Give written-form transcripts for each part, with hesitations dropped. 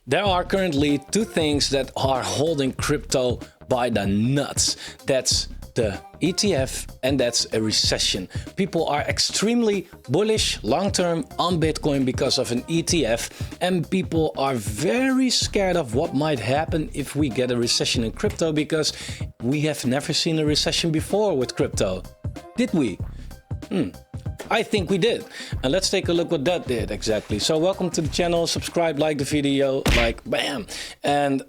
There are currently two things that are holding crypto by the nuts. That's the ETF and that's a recession. People are extremely bullish long-term on Bitcoin because of an ETF, and people are very scared of what might happen if we get a recession in crypto, because we have never seen a recession before with crypto. Did we? I think we did. And let's take a look what that did exactly. So welcome to the channel, subscribe, like the video, like bam. And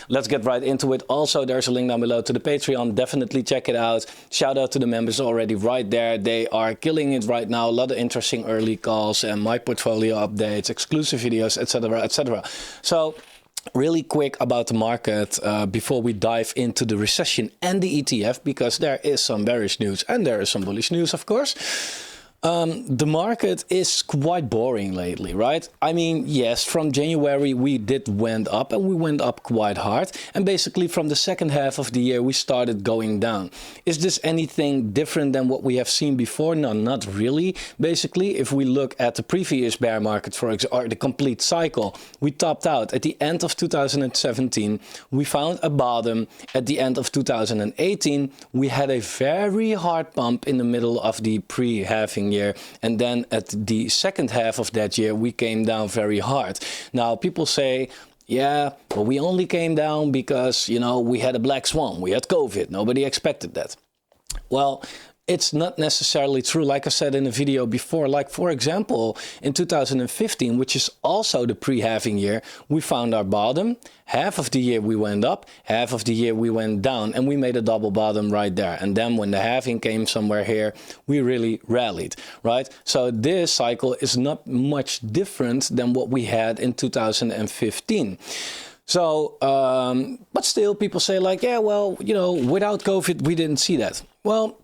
let's get right into it. Also, there's a link down below to the Patreon. Definitely check it out. Shout out to the members already right there. They are killing it right now. A lot of interesting early calls and my portfolio updates, exclusive videos, etc., etc. So really quick about the market before we dive into the recession and the ETF, because there is some bearish news and there is some bullish news, of course. The market is quite boring lately, right? I mean, yes, from January we went up, and we went up quite hard. And basically from the second half of the year we started going down. Is this anything different than what we have seen before? No, not really. Basically, if we look at the previous bear market, for example, or the complete cycle, we topped out at the end of 2017. We found a bottom at the end of 2018. We had a very hard pump in the middle of the pre-halving year, and then at the second half of that year we came down very hard. Now people say, yeah, well, we only came down because, you know, we had a black swan, we had COVID, nobody expected that. Well, it's not necessarily true. Like I said in a video before, like for example, in 2015, which is also the pre-halving year, we found our bottom. Half of the year we went up, half of the year we went down, and we made a double bottom right there. And then when the halving came somewhere here, we really rallied, right? So this cycle is not much different than what we had in 2015. So, but still people say like, yeah, well, you know, without COVID, we didn't see that. Well,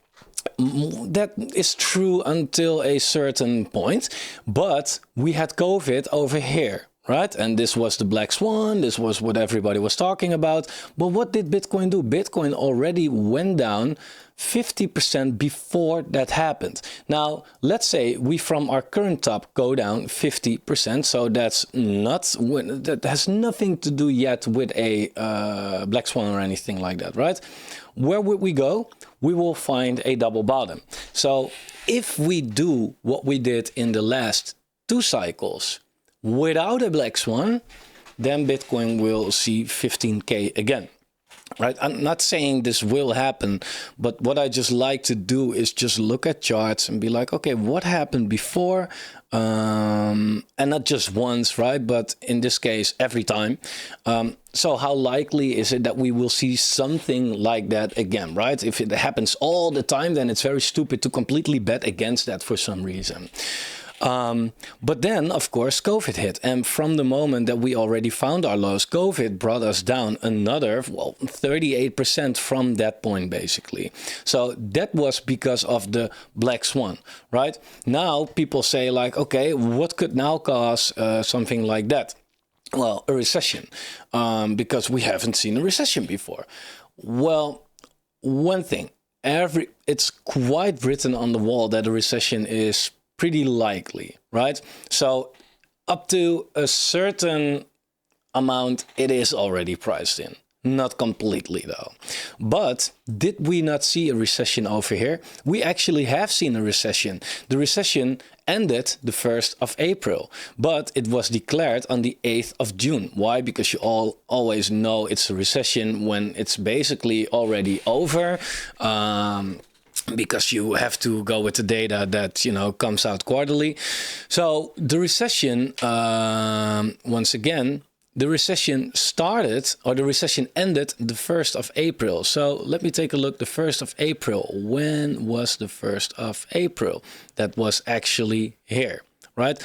that is true until a certain point, but we had COVID over here, right? And this was the black swan, this was what everybody was talking about. But what did Bitcoin do? Bitcoin already went down 50% before that happened. Now, let's say we from our current top go down 50%. So that's not, that has nothing to do yet with a black swan or anything like that, right? Where would we go? We will find a double bottom. So if we do what we did in the last two cycles without a black swan, then Bitcoin will see 15K again. Right? I'm not saying this will happen, but what I just like to do is just look at charts and be like, okay, what happened before? And not just once, right? But in this case, every time. So how likely is it that we will see something like that again, right? If it happens all the time, then it's very stupid to completely bet against that for some reason. But then, of course, COVID hit. And from the moment that we already found our lows, COVID brought us down another, well, 38% from that point, basically. So that was because of the black swan, right? Now people say like, okay, what could now cause something like that? Well, a recession, because we haven't seen a recession before. Well, one thing, it's quite written on the wall that a recession is pretty likely, right? So up to a certain amount, it is already priced in. Not completely though. But did we not see a recession over here? We actually have seen a recession. The recession ended the 1st of April, but it was declared on the 8th of June. Why? Because you all always know it's a recession when it's basically already over. Because you have to go with the data that, you know, comes out quarterly. So the recession, once again, the recession started, or the recession ended the 1st of April. So let me take a look. The 1st of April. When was the 1st of April? That was actually here. Right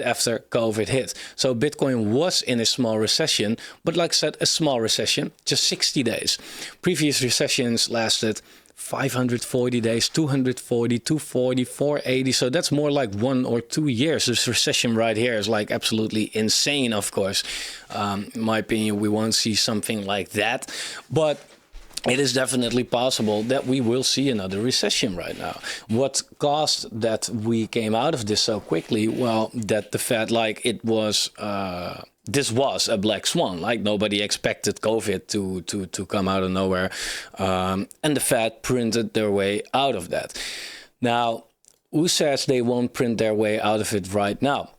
after COVID hit. So Bitcoin was in a small recession, but like I said, a small recession, just 60 days. Previous recessions lasted 540 days, 240, 240, 480. So that's more like 1 or 2 years. This recession right here is like absolutely insane, of course. In my opinion, we won't see something like that. But it is definitely possible that we will see another recession right now. What caused that we came out of this so quickly? Well, that the Fed, like it was this was a black swan. Like nobody expected COVID to come out of nowhere, and the Fed printed their way out of that. Now, who says they won't print their way out of it right now?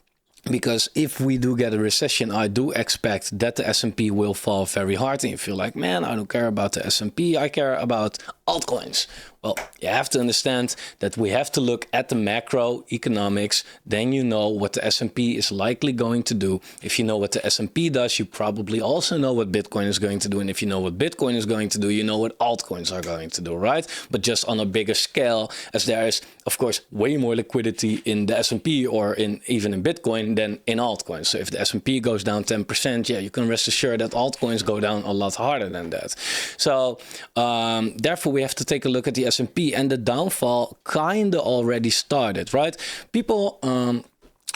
Because if we do get a recession, I do expect that the S&P will fall very hard. And you feel like, man, I don't care about the S&P, I care about altcoins. Well, you have to understand that we have to look at the macroeconomics. Then you know what the S&P is likely going to do. If you know what the S&P does, you probably also know what Bitcoin is going to do. And if you know what Bitcoin is going to do, you know what altcoins are going to do, right? But just on a bigger scale, as there is, of course, way more liquidity in the S&P or even in Bitcoin than in altcoins. So if the S&P goes down 10%, yeah, you can rest assured that altcoins go down a lot harder than that. So therefore, we have to take a look at the S&P, and the downfall kind of already started, right? People,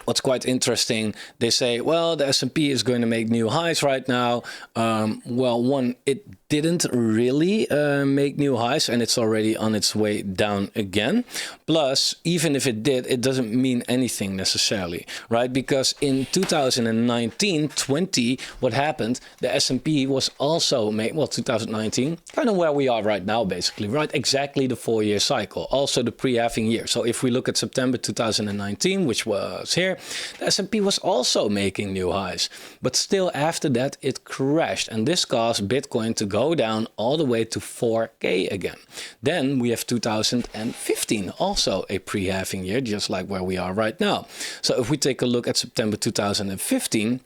what's quite interesting, they say, well, the S&P is going to make new highs right now. Well, one, it didn't really make new highs, and it's already on its way down again. Plus, even if it did, it doesn't mean anything necessarily, right? Because in 2019-20, what happened, the S&P was also made, well, 2019, kind of where we are right now, basically, right? Exactly the 4-year cycle, also the pre-halving year. So if we look at September 2019, which was here, the S&P was also making new highs. But still after that, it crashed, and this caused Bitcoin to go down all the way to 4K again. Then we have 2015, also a pre-halving year, just like where we are right now. So if we take a look at September 2015,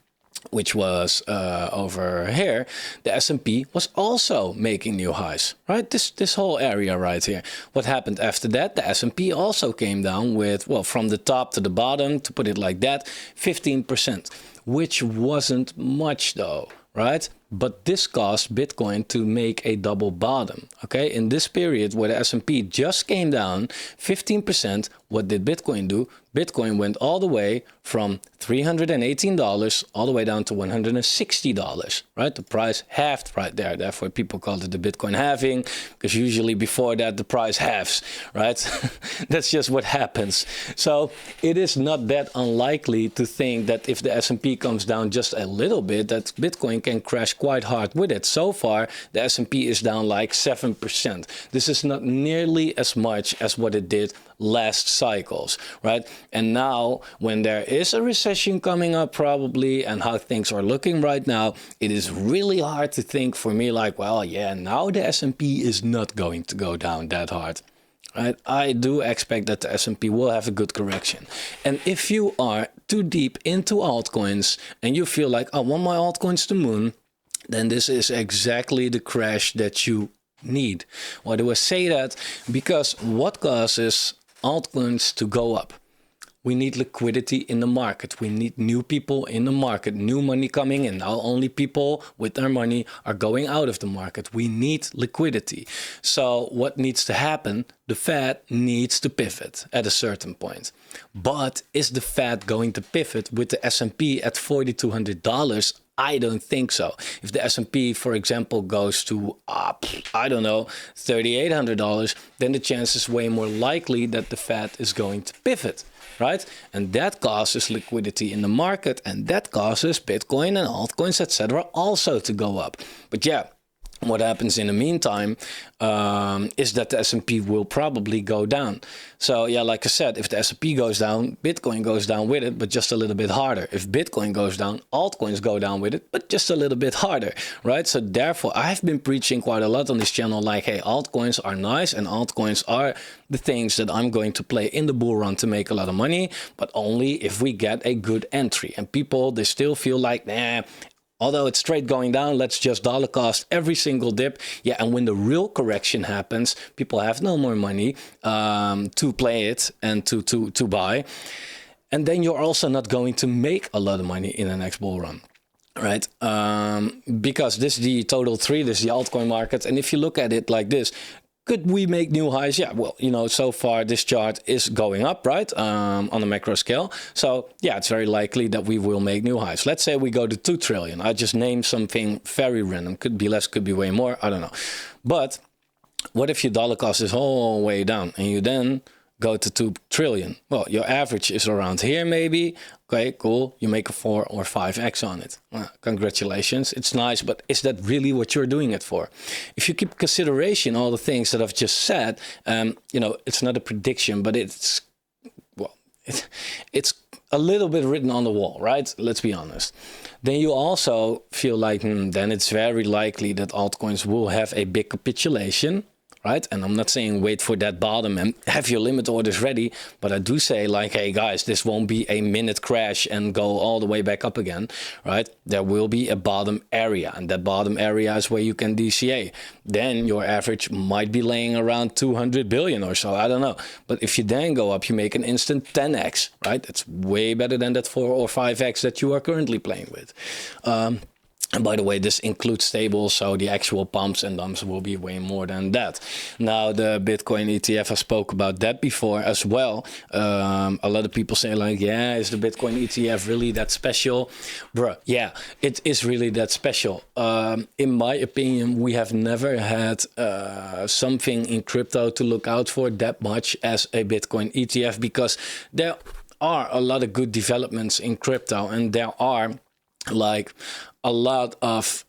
which was over here, the S&P was also making new highs, right? This whole area right here. What happened after that? The S&P also came down with, well, from the top to the bottom, to put it like that, 15%, which wasn't much though, right? But this caused Bitcoin to make a double bottom, okay? In this period where the S&P just came down 15%, what did Bitcoin do? Bitcoin went all the way from $318 all the way down to $160, right? The price halved right there. Therefore, people called it the Bitcoin halving, because usually before that, the price halves, right? That's just what happens. So it is not that unlikely to think that if the S&P comes down just a little bit, that Bitcoin can crash quite hard with it. So far, the S&P is down like 7%. This is not nearly as much as what it did last cycles, right? And now, when there is a recession coming up probably, and how things are looking right now, it is really hard to think for me like, well, yeah, now the S&P is not going to go down that hard. Right? I do expect that the S&P will have a good correction. And if you are too deep into altcoins and you feel like, I want my altcoins to moon, then this is exactly the crash that you need. Why do I say that? Because what causes altcoins to go up? We need liquidity in the market. We need new people in the market, new money coming in. Now only people with their money are going out of the market. We need liquidity. So what needs to happen? The Fed needs to pivot at a certain point. But is the Fed going to pivot with the S&P at $4,200? I don't think so. If the S&P, for example, goes to, I don't know, $3,800, then the chance is way more likely that the Fed is going to pivot, right? And that causes liquidity in the market, and that causes Bitcoin and altcoins, etc., also to go up. But yeah, what happens in the meantime is that the S&P will probably go down. So yeah, like I said, if the S&P goes down, Bitcoin goes down with it, but just a little bit harder. If Bitcoin goes down, altcoins go down with it, but just a little bit harder, right? So therefore, I've been preaching quite a lot on this channel, like, hey, altcoins are nice, and altcoins are the things that I'm going to play in the bull run to make a lot of money, but only if we get a good entry. And people, they still feel like, nah, although it's straight going down, let's just dollar cost every single dip. Yeah, and when the real correction happens, people have no more money to play it and to buy. And then you're also not going to make a lot of money in the next bull run, right? Because this is the total 3, this is the altcoin market. And if you look at it like this, could we make new highs? Yeah, well, you know, so far this chart is going up, right, on a macro scale. So yeah, it's very likely that we will make new highs. Let's say we go to 2 trillion. I just named something very random. Could be less, could be way more. I don't know. But what if your dollar cost is whole way down and you then go to 2 trillion? Well, your average is around here maybe. Okay, cool. You make a 4 or 5x on it. Well, congratulations. It's nice, but is that really what you're doing it for? If you keep consideration all the things that I've just said, you know, it's not a prediction, but it's, well, it's a little bit written on the wall, right? Let's be honest. Then you also feel like, then it's very likely that altcoins will have a big capitulation, right? And I'm not saying wait for that bottom and have your limit orders ready, but I do say like, hey guys, this won't be a minute crash and go all the way back up again, right? There will be a bottom area, and that bottom area is where you can DCA. Then your average might be laying around 200 billion or so, I don't know. But if you then go up, you make an instant 10x, right? That's way better than that 4 or 5x that you are currently playing with. And by the way, this includes stables, so the actual pumps and dumps will be way more than that. Now, the Bitcoin ETF, I spoke about that before as well. A lot of people say like, yeah, is the Bitcoin ETF really that special? Bruh, yeah, it is really that special. In my opinion, we have never had something in crypto to look out for that much as a Bitcoin ETF, because there are a lot of good developments in crypto, and there are like a lot of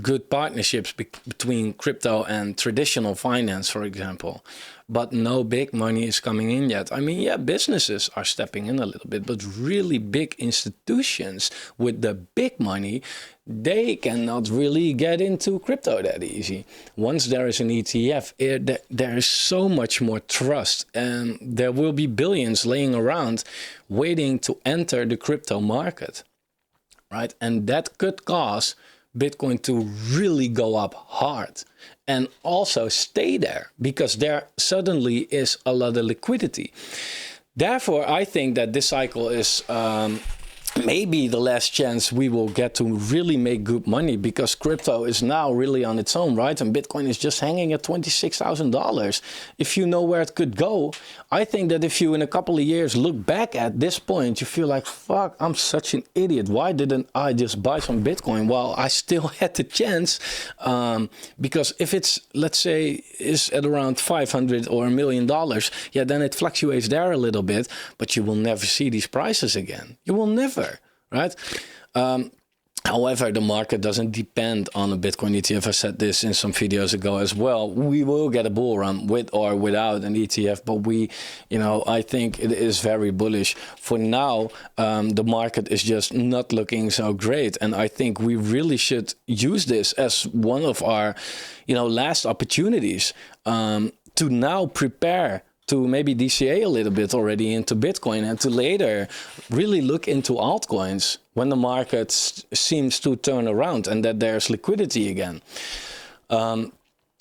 good partnerships between crypto and traditional finance, for example. But no big money is coming in yet. I mean, yeah, businesses are stepping in a little bit, but really big institutions with the big money, they cannot really get into crypto that easy. Once there is an ETF, there is so much more trust, and there will be billions laying around waiting to enter the crypto market. Right? And that could cause Bitcoin to really go up hard and also stay there, because there suddenly is a lot of liquidity. Therefore, I think that this cycle is maybe the last chance we will get to really make good money, because crypto is now really on its own, right? And Bitcoin is just hanging at $26,000. If you know where it could go, I think that if you in a couple of years look back at this point, you feel like, fuck, I'm such an idiot. Why didn't I just buy some Bitcoin while I still had the chance? Because if it's, let's say, is at around 500 or $1 million, yeah, then it fluctuates there a little bit, but you will never see these prices again. You will never. Right? However, the market doesn't depend on a Bitcoin ETF. I said this in some videos ago as well. We will get a bull run with or without an ETF, but I think it is very bullish. For now, the market is just not looking so great. And I think we really should use this as one of our, last opportunities to now prepare to maybe DCA a little bit already into Bitcoin, and to later really look into altcoins when the market seems to turn around and that there's liquidity again. And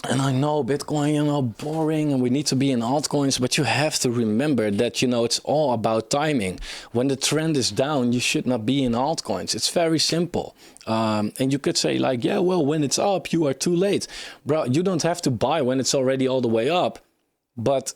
I know Bitcoin, boring, and we need to be in altcoins, but you have to remember that, it's all about timing. When the trend is down, you should not be in altcoins. It's very simple. And you could say like, yeah, well, when it's up, you are too late. Bro, you don't have to buy when it's already all the way up, but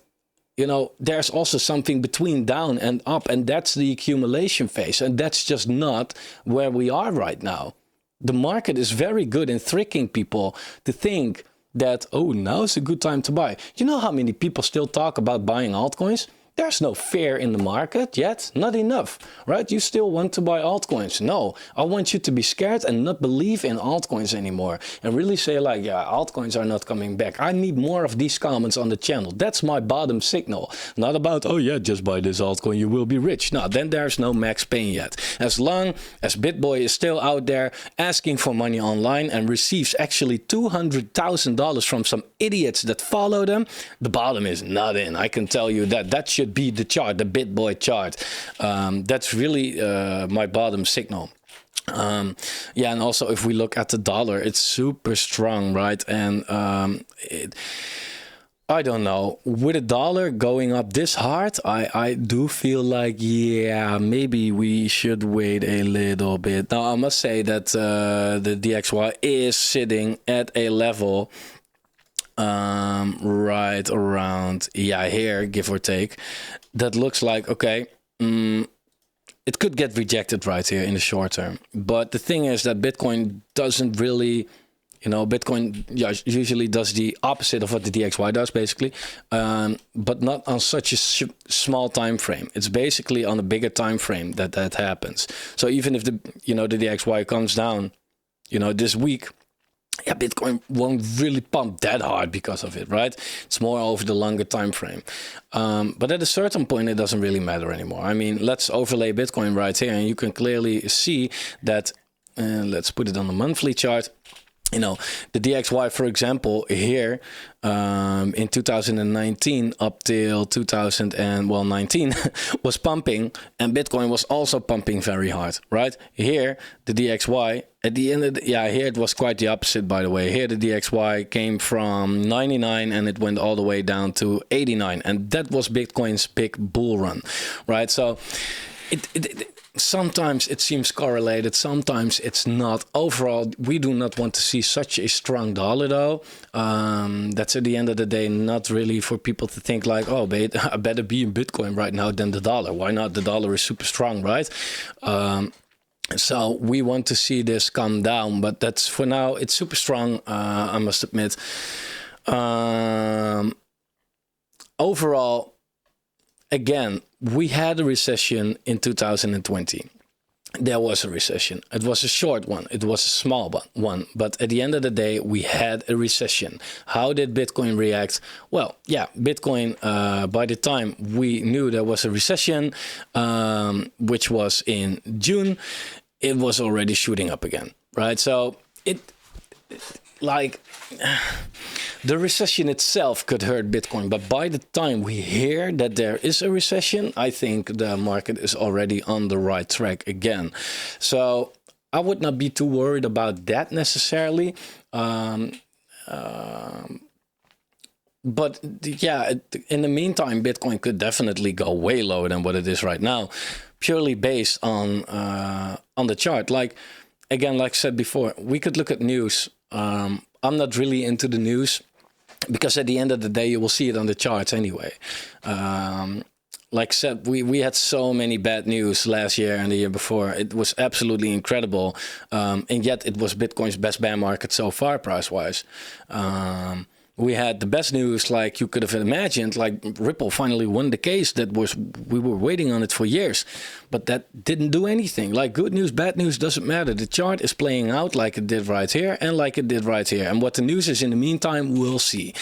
there's also something between down and up, and that's the accumulation phase. And that's just not where we are right now. The market is very good in tricking people to think that, oh, now is a good time to buy. You know how many people still talk about buying altcoins? There's no fear in the market yet, not enough, right? You still want to buy altcoins. No, I want you to be scared and not believe in altcoins anymore, and really say like, yeah, altcoins are not coming back. I need more of these comments on the channel. That's my bottom signal. Not about, oh yeah, just buy this altcoin, you will be rich. No, then there's no Max Payne yet. As long as BitBoy is still out there asking for money online and receives actually $200,000 from some idiots that follow them, the bottom is not in. I can tell you that. That should be the chart, the BitBoy chart. That's really my bottom signal. Yeah, and also if we look at the dollar, it's super strong, right? And I don't know, with a dollar going up this hard, I do feel like, yeah, maybe we should wait a little bit. Now, I must say that the DXY is sitting at a level right around here, give or take, that looks like, okay, it could get rejected right here in the short term. But the thing is that Bitcoin doesn't really You know, Bitcoin usually does the opposite of what the DXY does, basically, but not on such a small time frame. It's basically on a bigger time frame that happens. So even if the DXY comes down, this week, yeah, Bitcoin won't really pump that hard because of it, right? It's more over the longer time frame. But at a certain point, it doesn't really matter anymore. I mean, let's overlay Bitcoin right here, and you can clearly see that. Let's put it on the monthly chart. The DXY, for example, here in 2019 up till 2019 was pumping, and Bitcoin was also pumping very hard, right? Here, the DXY at the end of here it was quite the opposite, by the way. Here, the DXY came from 99 and it went all the way down to 89, and that was Bitcoin's big bull run, right? So sometimes it seems correlated, sometimes it's not. Overall, we do not want to see such a strong dollar, though. That's at the end of the day not really for people to think like, oh, I better be in Bitcoin right now than the dollar. Why not? The dollar is super strong, right? So we want to see this come down, but that's for now. It's super strong, I must admit. Overall, again, we had a recession in 2020. There was a recession. It was a short one. It was a small one. But at the end of the day, we had a recession. How did Bitcoin react? Well, yeah, Bitcoin, by the time we knew there was a recession, which was in June, it was already shooting up again, right? So the recession itself could hurt Bitcoin, but by the time we hear that there is a recession, I think the market is already on the right track again. So I would not be too worried about that necessarily. But yeah, in the meantime, Bitcoin could definitely go way lower than what it is right now, purely based on the chart. Like I said before, we could look at news. I'm not really into the news because at the end of the day, you will see it on the charts anyway. Like I said, we had so many bad news last year and the year before. It was absolutely incredible. And yet it was Bitcoin's best bear market so far, price-wise. We had the best news like you could have imagined, like Ripple finally won the case we were waiting on it for years, but that didn't do anything. Like good news, bad news, doesn't matter. The chart is playing out like it did right here and like it did right here. And what the news is in the meantime, we'll see.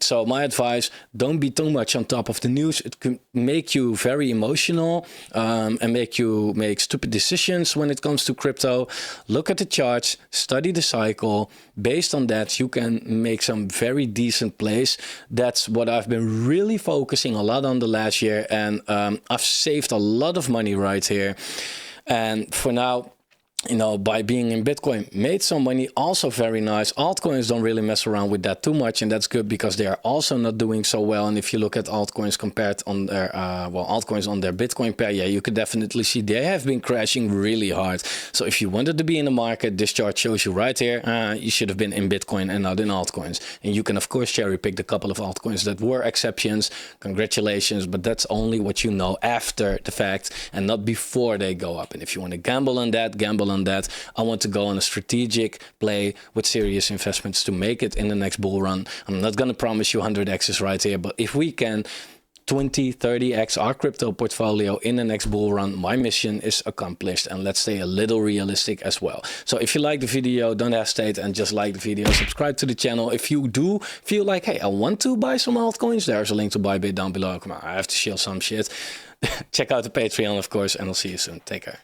So my advice, don't be too much on top of the news. It can make you very emotional and make you make stupid decisions when it comes to crypto. Look at the charts, study the cycle. Based on that, you can make some very decent plays. That's what I've been really focusing a lot on the last year, and I've saved a lot of money right here. And for now, by being in Bitcoin, made some money, also very nice. Altcoins don't really mess around with that too much, and that's good because they are also not doing so well. And if you look at altcoins compared on their, altcoins on their Bitcoin pair, yeah, you could definitely see they have been crashing really hard. So if you wanted to be in the market, this chart shows you right here, you should have been in Bitcoin and not in altcoins. And you can, of course, cherry pick the couple of altcoins that were exceptions. Congratulations, but that's only what you know after the fact and not before they go up. And if you want to gamble on that, gamble on that. I want to go on a strategic play with serious investments to make it in the next bull run. I'm not going to promise you 100x's right here, but if we can 20, 30x our crypto portfolio in the next bull run, my mission is accomplished. And let's stay a little realistic as well. So if you like the video, don't hesitate and just like the video, subscribe to the channel. If you do feel like, hey, I want to buy some altcoins, there's a link to Bybit down below. Come on, I have to shill some shit. Check out the Patreon, of course, and I'll see you soon. Take care.